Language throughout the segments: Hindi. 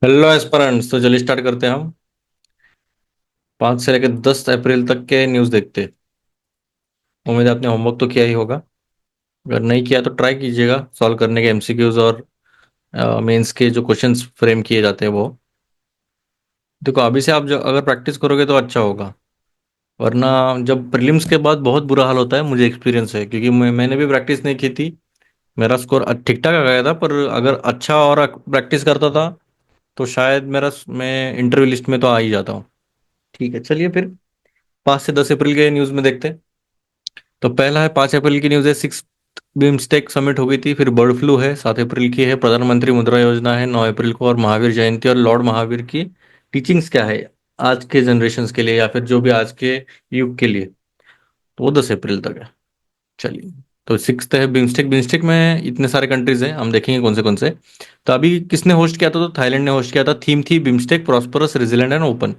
Hello aspirants. तो चलिए स्टार्ट करते हैं हम। 5 से लेकर 10 अप्रैल तक के न्यूज़ देखते हैं। उम्मीद है आपने होमवर्क तो किया ही होगा। अगर नहीं किया तो ट्राई कीजिएगा सॉल्व करने के एमसीक्यूज और मेंस के जो क्वेश्चंस फ्रेम किए जाते हैं वो। देखो अभी से आप जो अगर प्रैक्टिस करोगे तो अच्छा होगा। वरना जब प्रीलिम्स के बाद बहुत बुरा हाल होता है, मुझे एक्सपीरियंस है क्योंकि मैंने भी प्रैक्टिस नहीं की थी। मेरा स्कोर ठीक ठाक आ गया था, पर अगर अच्छा और प्रैक्टिस करता था तो शायद मैं इंटरव्यू लिस्ट में तो आ ही जाता हूँ। ठीक है, चलिए फिर 5 से 10 अप्रैल के न्यूज़ में देखते हैं। तो पहला है 5 अप्रैल की न्यूज़ है, सिक्स बिम्स्टेक समिट हो गई थी। फिर बर्ड फ्लू है, 7 अप्रैल की है। प्रधानमंत्री मुद्रा योजना है 9 अप्रैल को। और महावीर जयंती और लॉर्ड महावीर की टीचिंग्स क्या है आज के जनरेशन के लिए या फिर जो भी आज के युग के लिए, तो वो 10 अप्रैल तक है। चलिए, तो सिक्स है बिम्स्टेक। बिम्स्टेक में इतने सारे कंट्रीज हैं, हम देखेंगे कौन से। तो अभी किसने होस्ट किया था? तो थाईलैंड ने होस्ट किया था। थीम थी BIMSTEC prosperous resilient and open.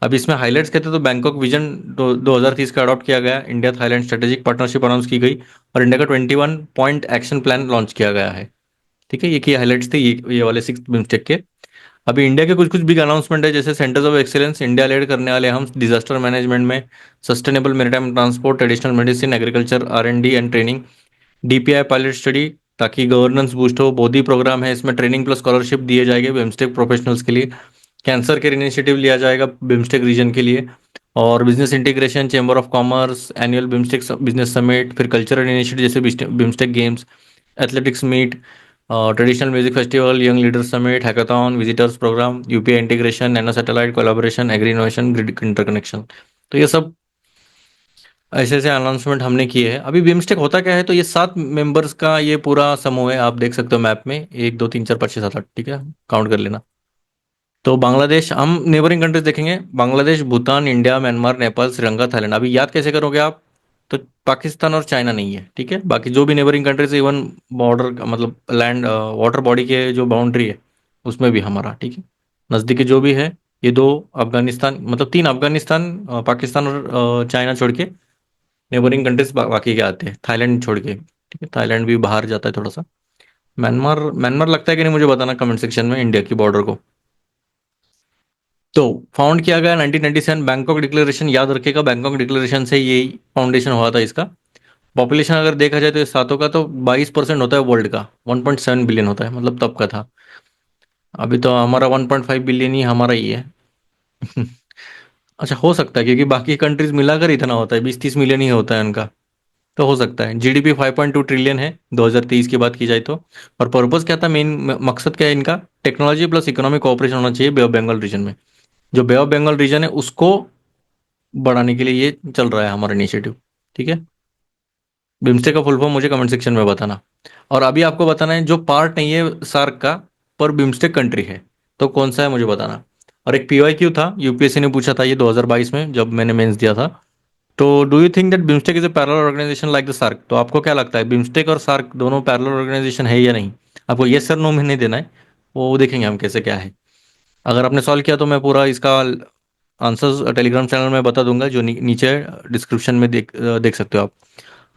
अब इसमें हाइलाइट्स कहते तो बैंकॉक विजन 2030 का अडॉप्ट किया गया, India Thailand strategic partnership announce की गई और इंडिया का 21 पॉइंट एक्शन प्लान लॉन्च किया गया है। ठीक है, ये की हाइलाइट्स थे ये वाले सिक्स बिम्स्टेक के। अभी इंडिया के कुछ कुछ बिग अनाउंसमेंट है, जैसे centres of excellence India lead करने वाले हम डिजास्टर मैनेजमेंट में, sustainable maritime transport, traditional medicine, agriculture, R&D and training, DPI pilot study ताकि गवर्नेंस बूस्ट हो। मोदी प्रोग्राम है, इसमें ट्रेनिंग प्लस स्कॉलरशिप दिए जाएंगे बिम्स्टेक प्रोफेशनल्स के लिए। कैंसर केयर इनिशिएटिव लिया जाएगा बिम्स्टेक रीजन के लिए। और business integration, chamber of commerce, annual BIMSTEC business summit, फिर कल्चरल इनिशिएटिव जैसे BIMSTEC games, athletics meet, traditional music festival, young leader summit, hackathon, visitors programme, UPI integration, nano satellite collaboration, agri innovation, grid interconnection. तो ये सब ऐसे ऐसे अनाउंसमेंट हमने किए हैं। अभी बिम्स्टेक होता क्या है? तो ये 7 मेंबर्स का ये पूरा समूह है, आप देख सकते हो मैप में, 1 2 3 4 5 6 7 8। ठीक है, काउंट कर लेना। तो बांग्लादेश, हम नेबरिंग कंट्रीज देखेंगे, Bangladesh, Bhutan, India, Myanmar, Nepal, Sri Lanka, Thailand. अभी याद कैसे करोगे आप? तो पाकिस्तान और चाइना नहीं है। ठीक है, बाकी जो भी नेबरिंग कंट्रीज, इवन बॉर्डर मतलब लैंड वाटर बॉडी के जो बाउंड्री है उसमें भी हमारा। ठीक है, नज़दीकी जो भी है, ये दो अफगानिस्तान, मतलब तीन अफगानिस्तान, पाकिस्तान और चाइना छोड़ के नेबरिंग कंट्रीज बाकी के आते हैं, थाईलैंड छोड़ के। ठीक है, थाईलैंड भी बाहर जाता है थोड़ा सा। म्यांमार, म्यांमार लगता है कि नहीं, मुझे बताना कमेंट सेक्शन में, इंडिया की बॉर्डर को। तो फाउंड किया गया 1997, बैंकॉक डिक्लेरेशन याद रखेगा, बैंकॉक डिक्लेरेशन से ये फाउंडेशन हुआ था इसका। पॉपुलेशन अगर देखा जाए तो इस सातों का तो 22% होता है वर्ल्ड का, 1.7 बिलियन होता है, मतलब तब का था। अभी तो हमारा 1.5 बिलियन ही हमारा ही है। अच्छा, हो सकता है क्योंकि बाकी कंट्रीज मिलाकर इतना होता है, 20 30 मिलियन ही होता है उनका। तो हो सकता है। GDP 5.2 ट्रिलियन है 2023 की बात की जाए तो। और पर्पस क्या था, मेन मकसद क्या है इनका? टेक्नोलॉजी प्लस इकोनॉमिक कोऑपरेशन होना चाहिए बे ऑफ बंगाल रीजन में। जो बे ऑफ बंगाल रीजन है उसको बढ़ाने के लिए ये चल रहा है हमारा इनिशिएटिव। ठीक है, बिम्स्टेक का फुल फॉर्म मुझे कमेंट सेक्शन में बताना। और अभी आपको बताना है जो पार्ट नहीं है सार्क का, पर बिम्स्टेक कंट्री है, तो कौन सा है मुझे बताना। और एक PYQ था, UPSC ने पूछा था ये 2022 में जब मैंने मेंस दिया था। तो do you think that BIMSTEC is a parallel organisation like the SAARC? तो आपको क्या लगता है, बिम्स्टेक और सार्क दोनों पैरेलल ऑर्गेनाइजेशन है या नहीं? आपको यस सर नो में नहीं देना है, वो देखेंगे हम कैसे क्या है। अगर आपने सॉल्व किया तो मैं पूरा इसका आंसर्स टेलीग्राम चैनल में बता दूंगा, जो नीचे डिस्क्रिप्शन में देख सकते हो आप।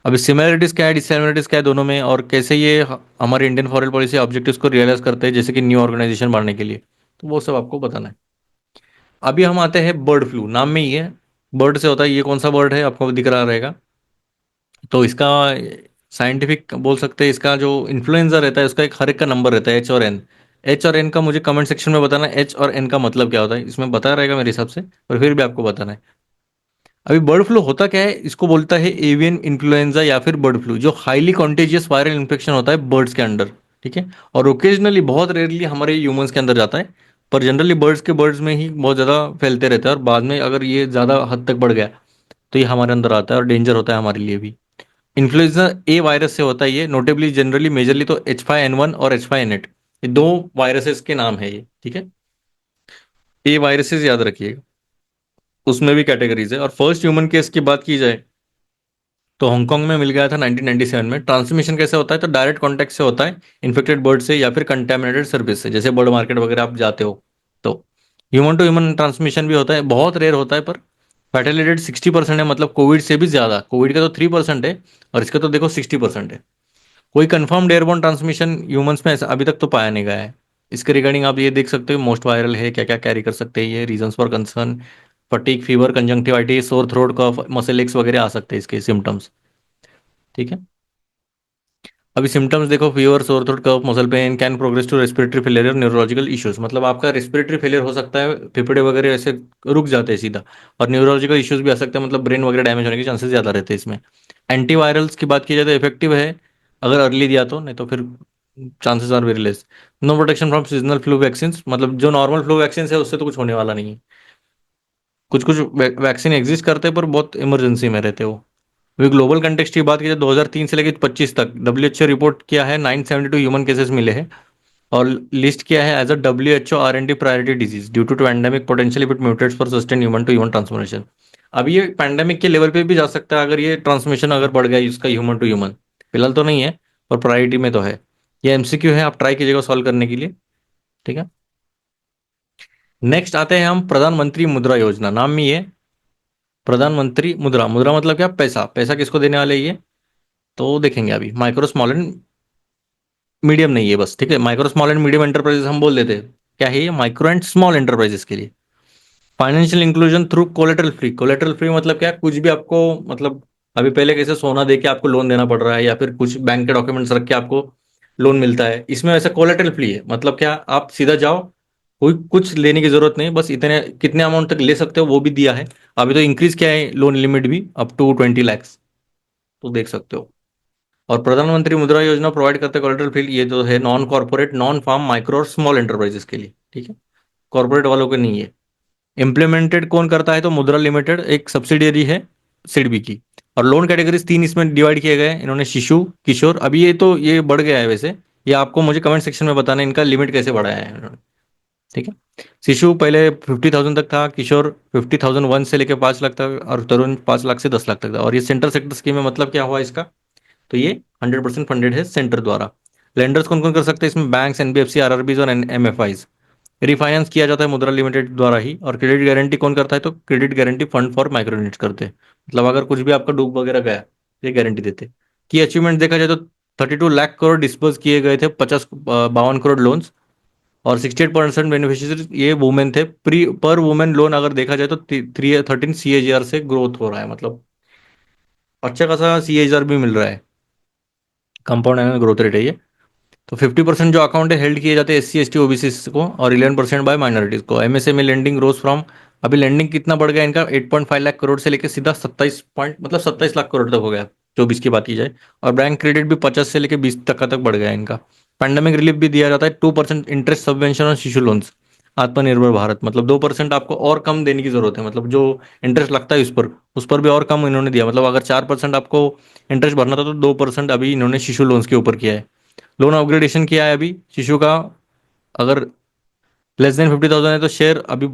अभी सिमिलरिटीज क्या है, डिससिमिलरिटीज क्या है दोनों में, और कैसे ये हमारे इंडियन फॉरेन पॉलिसी ऑब्जेक्टिव्स को रियलाइज करते हैं, जैसे कि न्यू ऑर्गेनाइजेशन बढ़ने के लिए। तो वो सब आपको बताना है। अभी हम आते हैं बर्ड फ्लू, नाम में ही है बर्ड से होता है। ये कौन सा बर्ड है आपको दिख रहा रहेगा। तो इसका साइंटिफिक बोल सकते हैं, इसका जो इन्फ्लुएंजा रहता है उसका एक हर एक का नंबर रहता है, H और N। H और N का मुझे कमेंट सेक्शन में बताना है, H और N का मतलब क्या होता है, इसमें बता रहेगा मेरे हिसाब से, पर फिर भी आपको बताना है। अभी बर्ड फ्लू होता क्या है, इसको बोलता है एवियन इन्फ्लुएंजा या फिर बर्ड फ्लू, जो हाईली कॉन्टेजियस वायरल इन्फेक्शन होता है बर्ड्स के अंदर। ठीक है, और ओकेजनली बहुत रेयरली हमारे ह्यूमंस के अंदर जाता है, पर जनरली बर्ड्स में ही बहुत ज़्यादा फैलते रहते हैं, और बाद में अगर ये ज़्यादा हद तक बढ़ गया तो ये हमारे अंदर आता है और डेंजर होता है हमारे लिए भी। इन्फ्लुएंजा ए वायरस से होता है ये, नोटेबली जनरली मेजरली तो H5N1 और H5N8, ये दो वायरसेस के नाम है ये। ठीक है, ए वायरसेस याद रखिएगा, उसमें भी कैटेगरीज है। और फर्स्ट ह्यूमन केस की बात की जाए तो हांगकांग में मिल गया था 1997 में। ट्रांसमिशन कैसे होता है? तो डायरेक्ट कांटेक्ट से होता है, इन्फेक्टेड बर्ड से या फिर कंटेमिनेटेड सर्विस से, जैसे बर्ड मार्केट वगैरह आप जाते हो तो। ह्यूमन टू ह्यूमन ट्रांसमिशन भी होता है, बहुत रेयर होता है, पर फैटेलिटी रेट 60% है, मतलब कोविड से भी ज्यादा। कोविड का तो 3% है और इसका तो देखो 60% है। कोई कंफर्म्ड एयरबोर्न ट्रांसमिशन ह्यूमंस में ऐसा अभी तक तो पाया नहीं गया है। इसके रिगार्डिंग आप ये देख सकते हो मोस्ट वायरल है, क्या क्या कैरी कर सकते हैं, ये reasons for concern, fatigue, fever, conjunctivitis, sore throat, cough, muscle aches वगैरह आ सकते हैं इसके सिम्टम्स। ठीक है। अभी सिम्टम्स देखो, fever, sore throat, cough, muscle pain, can progress to respiratory failure, neurological issues, मतलब आपका रेस्पिरेटरी फेलियर हो सकता है, फेफड़े वगैरह ऐसे रुक जाते हैं सीधा। और न्यूरोलॉजिकल इश्यूज भी आ सकते हैं, मतलब ब्रेन वगैरह डैमेज होने के चांसेस ज्यादा रहते हैं इसमें। एंटीवायरल्स की बात की जाए तो इफेक्टिव है अगर अर्ली दिया तो, नहीं तो फिर chances are very less. No protection from seasonal flu vaccine, मतलब जो नॉर्मल फ्लू वैक्सीन है उससे तो कुछ होने वाला नहीं है। कुछ कुछ वैक्सीन एग्जिस्ट करते हैं पर बहुत इमरजेंसी में रहते हो। वे ग्लोबल कंटेक्स्ट की बात की जाए 2003 से लेकर 25 तक डब्ल्यूएचओ रिपोर्ट किया है 972 ह्यूमन केसेस मिले हैं। और लिस्ट किया है as a WHO R&D priority disease due to pandemic potential it mutates for sustain human to human transmission. अब ये पैंडेमिक के लेवल पे भी जा सकता है अगर ये ट्रांसमिशन अगर बढ़ गया इसका ह्यूमन टू ह्यूमन। फिलहाल तो नहीं है, पर प्रायोरिटी में तो है। ये एमसीक्यू है, आप ट्राई कीजिएगा सॉल्व करने के लिए। ठीक है। नेक्स्ट आते हैं हम प्रधानमंत्री मुद्रा योजना, नाम में ये प्रधानमंत्री मुद्रा, मुद्रा मतलब क्या, पैसा, पैसा किसको देने वाले हैं ये, तो देखेंगे अभी। माइक्रो स्मॉल एंड मीडियम नहीं है बस, ठीक है, micro small and medium enterprises हम बोल देते हैं। क्या है ये, माइक्रो एंड स्मॉल एंटरप्राइजेस के लिए financial inclusion through collateral free. Collateral free मतलब क्या, कुछ भी आपको, मतलब अभी पहले कैसे सोना दे के आपको लोन देना पड़ रहा है या फिर कुछ बैंक के डॉक्यूमेंट्स रख के आपको लोन मिलता है, इसमें वैसे कोलेटरल फ्री है। मतलब क्या, आप सीधा जाओ, कोई कुछ लेने की जरूरत नहीं, बस इतने कितने अमाउंट तक ले सकते हो वो भी दिया है। अभी तो इंक्रीज किया है लोन लिमिट भी अप टू 20 lakhs, तो देख सकते हो। और प्रधानमंत्री मुद्रा योजना प्रोवाइड करते हैं कोलेटरल फील्ड, ये जो है non corporate, non farm, micro और स्मॉल एंटरप्राइजेस के लिए, ठीक है, कॉर्पोरेट वालों के नहीं है। इम्प्लीमेंटेड कौन करता है, तो मुद्रा लिमिटेड एक सब्सिडियरी है सिडबी की। और लोन कैटेगरीज तीन इसमें डिवाइड किए गए हैं इन्होंने, शिशु, किशोर, अभी ये तो ये बढ़ गया है वैसे, ये आपको मुझे कमेंट सेक्शन में बताना है इनका लिमिट कैसे बढ़ाया है इन्होंने। ठीक है। शिशु पहले 50,000 तक था, किशोर 50,001 से लेकर 5 लाख तक, और तरुण 5 लाख से 10 लाख तक था। और ये सेंट्रल सेक्टर स्कीम में, मतलब क्या हुआ इसका, तो ये 100% फंडेड है सेंटर द्वारा। लेंडर्स कौन कौन कर सकते हैं इसमें, बैंक्स, एनबीएफसी, आरआरबीज और एमएफआईज। रिफाइनेंस किया जाता है मुद्रा लिमिटेड द्वारा ही। और क्रेडिट गारंटी कौन करता है, तो credit guarantee fund for micro units करते हैं, मतलब अगर कुछ भी आपका डूब वगैरह गया, ये गारंटी देते हैं। की अचीवमेंट देखा जाए तो 32 लाख करोड़ डिस्पर्स किए गए थे, 52 करोड़ लोन्स। और 68% बेनिफिशियरी ये वुमेन थे। प्री पर वुमेन लोन अगर देखा जाए तो 13 CAGR से ग्रोथ हो रहा है, मतलब अच्छा खासा CAGR भी मिल रहा है, कंपाउंड एनुअल ग्रोथ रेट है ये। तो 50% जो अकाउंट है हेल्ड किए जाते हैं SC ST OBC को, और 11% बाय माइनॉरिटीज को। MSME लेंडिंग रोज फ्रॉम, अभी लेंडिंग कितना बढ़ गया इनका, 8.5 लाख करोड़ से लेकर सीधा 27 पॉइंट, मतलब 27 लाख करोड़ तक हो गया 24 की बात की जाए। और बैंक क्रेडिट भी 50 से लेकर 20 तक बढ़ गया इनका। पैंडेमिक रिलीफ भी दिया जाता है, 2% इंटरेस्ट सब्वेंशन और शिशु लोन्स। आत्मनिर्भर भारत, मतलब 2% आपको और कम देने की जरूरत है, मतलब जो इंटरेस्ट लगता है उस पर भी और कम इन्होंने दिया, मतलब अगर 4% आपको इंटरेस्ट भरना था तो 2% अभी इन्होंने शिशु लोन्स के ऊपर किया है। लोन अपग्रेडेशन किया है अभी शिशु का, अगर लेस देन 50,000 है तो शेयर अभी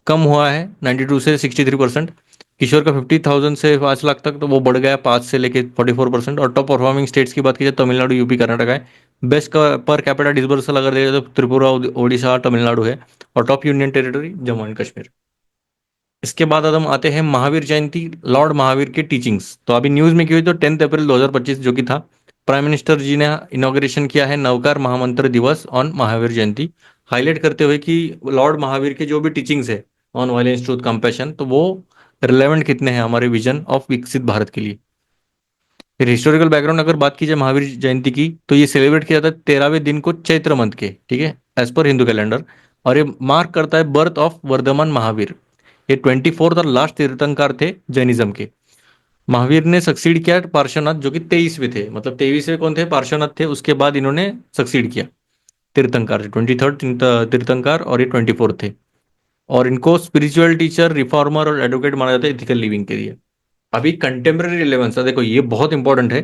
कम हुआ है 92 से 63%। किशोर का 50,000 से 5 लाख तक तो वो बढ़ गया 5 से लेके 44%। और टॉप परफॉर्मिंग स्टेट्स की बात की जाए तमिलनाडु, यूपी, कर्नाटक है। बेस्ट का पर कैपिटा डिसबर्सल अगर देखा जाए तो त्रिपुरा, ओडिशा, तमिलनाडु है। और top union territory Jammu and Kashmir. इसके बाद अब हम आते हैं महावीर जयंती, लॉर्ड महावीर की टीचिंग्स। तो अभी न्यूज में की हुई तो 10 अप्रैल 2025 जो कि था, प्राइम मिनिस्टर जी ने इनॉग्रेशन किया है नवकार महामंत्र दिवस ऑन महावीर जयंती, हाईलाइट करते हुए कि लॉर्ड महावीर के जो भी टीचिंग्स है ऑन वायलेंस, ट्रूथ, कंपैशन, तो वो रिलेवेंट कितने हैं हमारे विजन ऑफ विकसित भारत के लिए। फिर हिस्टोरिकल बैकग्राउंड अगर बात की जाए महावीर जयंती की, तो ये सेलिब्रेट किया जाता है 13वें दिन को चैत्र मंथ के, ठीक है, एज पर हिंदू कैलेंडर। और ये मार्क करता है बर्थ ऑफ वर्धमान महावीर। ये 24th और लास्ट तीर्थंकर थे जैनिज्म के। महावीर ने सक्सीड किया पार्श्वनाथ जो कि 23वें थे, मतलब 23वें कौन थे, पार्श्वनाथ थे, उसके बाद इन्होंने सक्सीड किया तीर्थंकर, 23rd तीर्थंकर, और ये 24 थे। और इनको स्पिरिचुअल टीचर, रिफॉर्मर और एडवोकेट माना जाता है एथिकल लिविंग के लिए। अभी कंटेम्प्रेरी रिलेवेंस है, देखो ये बहुत इंपॉर्टेंट है।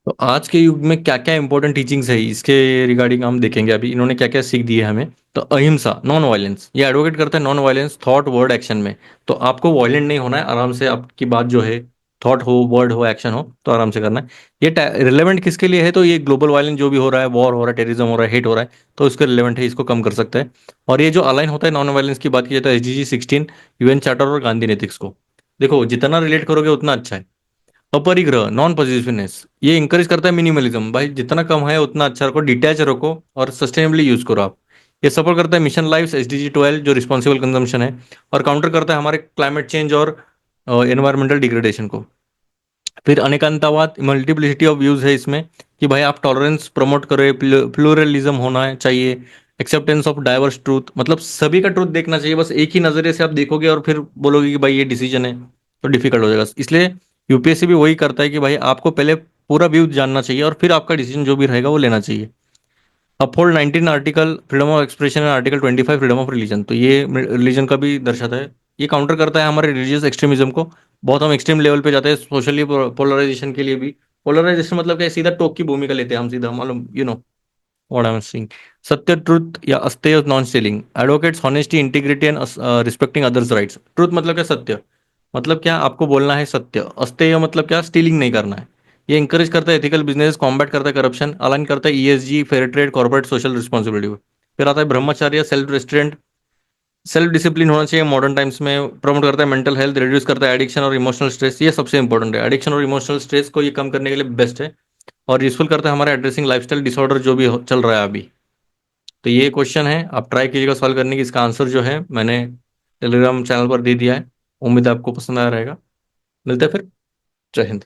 तो आज के युग में क्या क्या इंपॉर्टेंट टीचिंग्स है इसके रिगार्डिंग हम देखेंगे अभी इन्होंने क्या क्या सीख दी है हमें। तो अहिंसा, नॉन वायलेंस, ये एडवोकेट करता है non violence thought, word, action में। तो आपको वायलेंट नहीं होना है, आराम से आपकी बात जो है, थॉट हो, वर्ड हो, एक्शन हो, तो आराम से करना है। ये रिलेवेंट किसके लिए है, तो ये ग्लोबल वायलेंस जो भी हो रहा है, वॉर हो रहा है, टेररिज्म हो रहा है, हेट हो रहा है, तो इसका रिलेवेंट है, इसको कम कर सकता है। और ये जो अलाइन होता है नॉन वायलेंस की बात की जाए तो SDG 16, UN चार्टर और गांधी नीतिक्स को। देखो जितना रिलेट करोगे उतना अच्छा है। अपरिग्रह, नॉन पॉजिटिवनेस, ये इंकरेज करता है मिनिमलिज्म, भाई जितना कम है उतना अच्छा रखो, डिटैच रखो और सस्टेनेबली यूज करो आप। ये सपोर्ट करता है मिशन लाइफ SDG 12 जो रिस्पॉन्सिबल कंजम्पशन है, और काउंटर करता है हमारे क्लाइमेट चेंज और एनवायरमेंटल डिग्रेडेशन को। फिर अनेकांतवाद, मल्टीप्लिसिटी ऑफ व्यूज है इसमें, कि भाई आप टॉलरेंस प्रमोट करो, प्लूरलिज्म होना है चाहिए, एक्सेप्टेंस ऑफ डाइवर्स ट्रूथ, मतलब सभी का ट्रूथ देखना चाहिए, बस एक ही नजरिए से आप देखोगे और फिर बोलोगे कि भाई ये डिसीजन है, तो डिफिकल्ट हो जाएगा। इसलिए यूपीएससी भी वही करता है कि भाई आपको पहले पूरा व्यू जानना चाहिए और फिर आपका डिसीजन जो भी रहेगा वो लेना चाहिए। Uphold 19 article freedom of expression and article 25 freedom of religion, तो ये रिलीजन का भी दर्शाता है। ये काउंटर करता है हमारे रिलीजियस एक्सट्रीमिज्म को, बहुत हम एक्सट्रीम लेवल पे जाते हैं सोशली पोलराइजेशन के लिए भी। पोलराइजेशन मतलब क्या है, सीधा टोक की भूमिका लेते हैं हम, सीधा मालूम, व्हाट आई एम सेइंग। सत्य, ट्रुथ या अस्तेय, non stealing, advocates honesty integrity and respecting others rights. Truth मतलब क्या, सत्य मतलब क्या, आपको बोलना है सत्य। अस्तेय मतलब क्या, स्टीलिंग नहीं करना है। ये इंकरेज करता है एथिकल बिजनेस, कॉम्बैट करता है करप्शन, अलाइन करता है ESG, fair trade, corporate social responsibility. फिर आता है ब्रह्मचर्य, सेल्फ रेस्ट्रेंट, सेल्फ डिसिप्लिन होना चाहिए मॉडर्न टाइम्स में, प्रमोट करता है मेंटल हेल्थ, रिड्यूस करता है एडिक्शन और इमोशनल स्ट्रेस, ये सबसे इंपॉर्टेंट है। एडिक्शन और इमोशनल स्ट्रेस को ये कम करने के लिए बेस्ट है, और यूजफुल करता है हमारे एड्रेसिंग लाइफस्टाइल डिसऑर्डर जो भी चल रहा है अभी। तो ये क्वेश्चन है, आप ट्राई कीजिएगा सॉल्व करने की। इसका आंसर जो है मैंने टेलीग्राम चैनल पर दे दिया है, उम्मीद है आपको पसंद आया रहेगा। मिलते हैं फिर। जय हिंद।